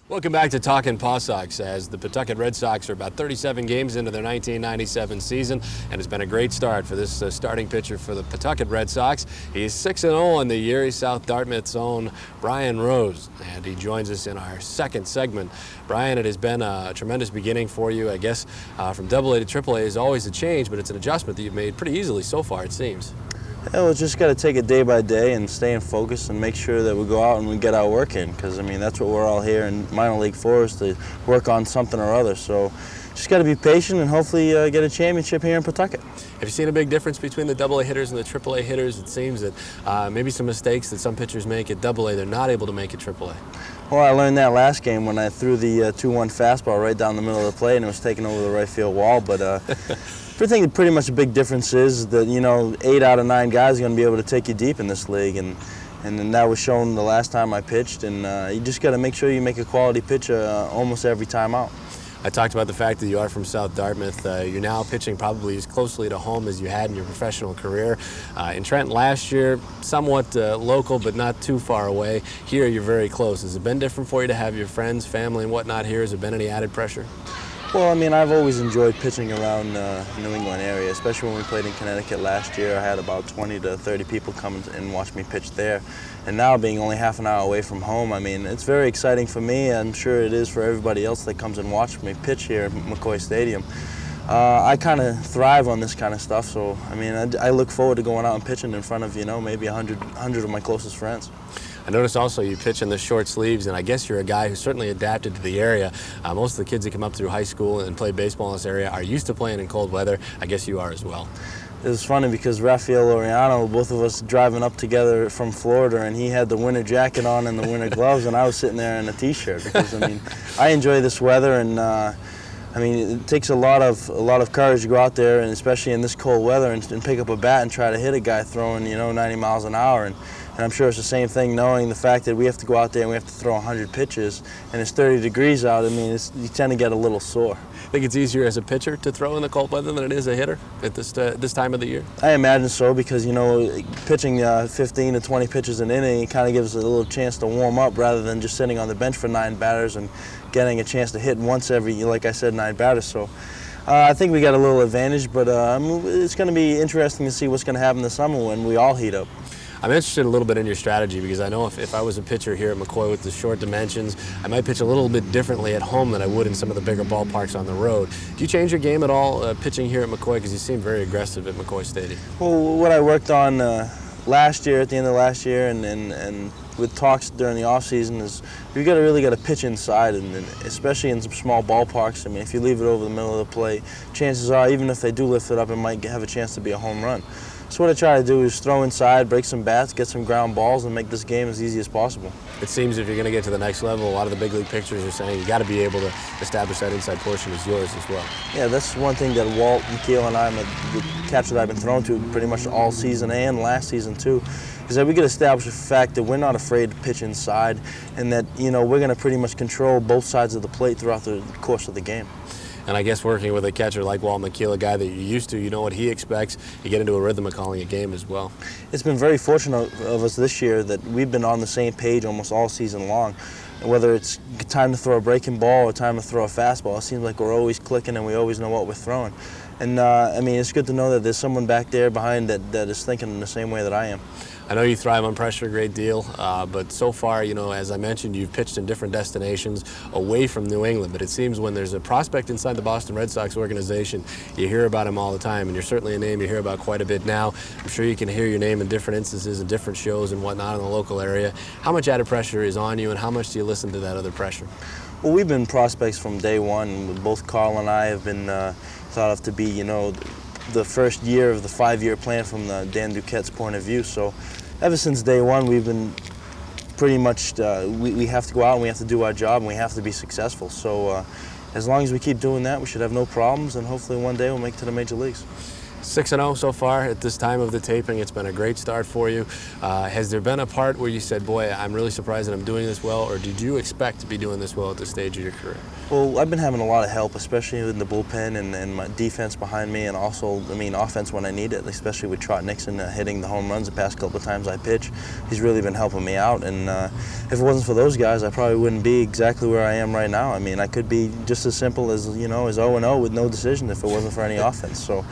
Welcome back to Talkin' Paw Sox, as the Pawtucket Red Sox are about 37 games into their 1997 season, and it's been a great start for this starting pitcher for the Pawtucket Red Sox. He's 6-0 in the year. He's South Dartmouth's own Brian Rose, and he joins us in our second segment. Brian, it has been a tremendous beginning for you. I guess from AA to AAA is always a change, but it's an adjustment that you've made pretty easily so far, it seems. Yeah, we just got to take it day by day and stay in focus and make sure that we go out and we get our work in, because I mean that's what we're all here in minor league for, is to work on something or other. So just got to be patient and hopefully get a championship here in Pawtucket. Have you seen a big difference between the AA hitters and the AAA hitters? It seems that maybe some mistakes that some pitchers make at AA, they're not able to make at AAA. Well, I learned that last game when I threw the 2-1 fastball right down the middle of the plate and it was taken over the right field wall. But I think pretty much the big difference is that, you know, 8 out of 9 guys are going to be able to take you deep in this league, and that was shown the last time I pitched. And you just got to make sure you make a quality pitch almost every time out. I talked about the fact that you are from South Dartmouth. You're now pitching probably as closely to home as you had in your professional career. In Trenton last year, somewhat local, but not too far away. Here, you're very close. Has it been different for you to have your friends, family, and whatnot here? Has there been any added pressure? Well, I mean, I've always enjoyed pitching around New England area, especially when we played in Connecticut last year. I had about 20 to 30 people come and watch me pitch there. And now, being only half an hour away from home, I mean, it's very exciting for me. I'm sure it is for everybody else that comes and watches me pitch here at McCoy Stadium. I kind of thrive on this kind of stuff, so I mean, I look forward to going out and pitching in front of, you know, maybe 100 of my closest friends. I noticed also you pitch in the short sleeves, and I guess you're a guy who's certainly adapted to the area. Most of the kids that come up through high school and play baseball in this area are used to playing in cold weather. I guess you are as well. It was funny because Rafael Laureano, both of us driving up together from Florida, and he had the winter jacket on and the winter gloves, and I was sitting there in a t-shirt because, I mean, I enjoy this weather, and I mean, it takes a lot of courage to go out there, and especially in this cold weather, and pick up a bat and try to hit a guy throwing, you know, 90 miles an hour. And I'm sure it's the same thing, knowing the fact that we have to go out there and we have to throw 100 pitches, and it's 30 degrees out. I mean, you tend to get a little sore. I think it's easier as a pitcher to throw in the cold weather than it is a hitter at this time of the year? I imagine so, because, you know, pitching 15 to 20 pitches an inning, it kind of gives a little chance to warm up rather than just sitting on the bench for 9 batters and getting a chance to hit once every, like I said, 9 batters. So I think we got a little advantage, but it's going to be interesting to see what's going to happen this summer when we all heat up. I'm interested a little bit in your strategy, because I know if I was a pitcher here at McCoy with the short dimensions, I might pitch a little bit differently at home than I would in some of the bigger ballparks on the road. Do you change your game at all pitching here at McCoy, because you seem very aggressive at McCoy Stadium? Well, what I worked on last year, at the end of last year, and with talks during the off season, is you really got to pitch inside, and especially in some small ballparks. I mean, if you leave it over the middle of the plate, chances are, even if they do lift it up, it might have a chance to be a home run. So what I try to do is throw inside, break some bats, get some ground balls, and make this game as easy as possible. It seems if you're going to get to the next level, a lot of the big league pitchers are saying you got to be able to establish that inside portion as yours as well. Yeah, that's one thing that Walt, McKeel, and I, the catcher that I've been thrown to pretty much all season and last season too, is that we can establish the fact that we're not afraid to pitch inside, and that, you know, we're going to pretty much control both sides of the plate throughout the course of the game. And I guess working with a catcher like Walt McKeel, a guy that you're used to, you know what he expects, you get into a rhythm of calling a game as well. It's been very fortunate of us this year that we've been on the same page almost all season long. Whether it's time to throw a breaking ball or time to throw a fastball, it seems like we're always clicking and we always know what we're throwing. And I mean, it's good to know that there's someone back there behind that is thinking in the same way that I am. I know you thrive on pressure a great deal, but so far, you know, as I mentioned, you've pitched in different destinations away from New England, but it seems when there's a prospect inside the Boston Red Sox organization, you hear about him all the time, and you're certainly a name you hear about quite a bit now. I'm sure you can hear your name in different instances and different shows and whatnot in the local area. How much added pressure is on you, and how much do you listen to that other pressure? Well, we've been prospects from day one. Both Carl and I have been thought of to be, you know, the first year of the 5-year plan from Dan Duquette's point of view. So ever since day one, we've been pretty much, we have to go out and we have to do our job and we have to be successful. So as long as we keep doing that, we should have no problems, and hopefully one day we'll make it to the major leagues. 6-0 so far at this time of the taping. It's been a great start for you. Has there been a part where you said, boy, I'm really surprised that I'm doing this well, or did you expect to be doing this well at this stage of your career? Well, I've been having a lot of help, especially in the bullpen and my defense behind me, and also, I mean, offense when I need it, especially with Trot Nixon hitting the home runs the past couple of times I pitch. He's really been helping me out, and if it wasn't for those guys, I probably wouldn't be exactly where I am right now. I mean, I could be just as simple as, you know, as 0-0 with no decision if it wasn't for any offense. So,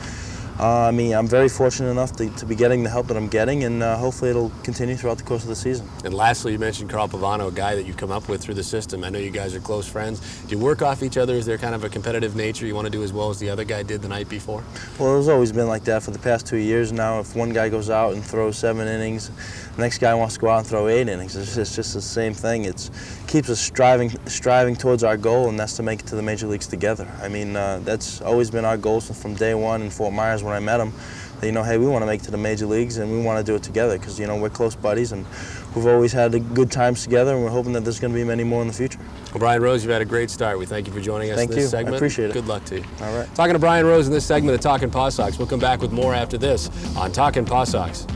I mean, I'm very fortunate enough to be getting the help that I'm getting, and hopefully it'll continue throughout the course of the season. And lastly, you mentioned Carl Pavano, a guy that you come up with through the system. I know you guys are close friends. Do you work off each other? Is there kind of a competitive nature? You want to do as well as the other guy did the night before? Well, it's always been like that for the past 2 years now. If one guy goes out and throws 7 innings, the next guy wants to go out and throw 8 innings. It's just the same thing. It keeps us striving towards our goal, and that's to make it to the major leagues together. I mean, that's always been our goal from day one in Fort Myers when I met him. That, you know, hey, we want to make it to the major leagues, and we want to do it together because, you know, we're close buddies, and we've always had good times together, and we're hoping that there's going to be many more in the future. Well, Brian Rose, you've had a great start. We thank you for joining us in this segment. Thank you. I appreciate it. Good luck to you. All right. Talking to Brian Rose in this segment of Talkin' Paw Sox. We'll come back with more after this on Talkin' Paw Sox.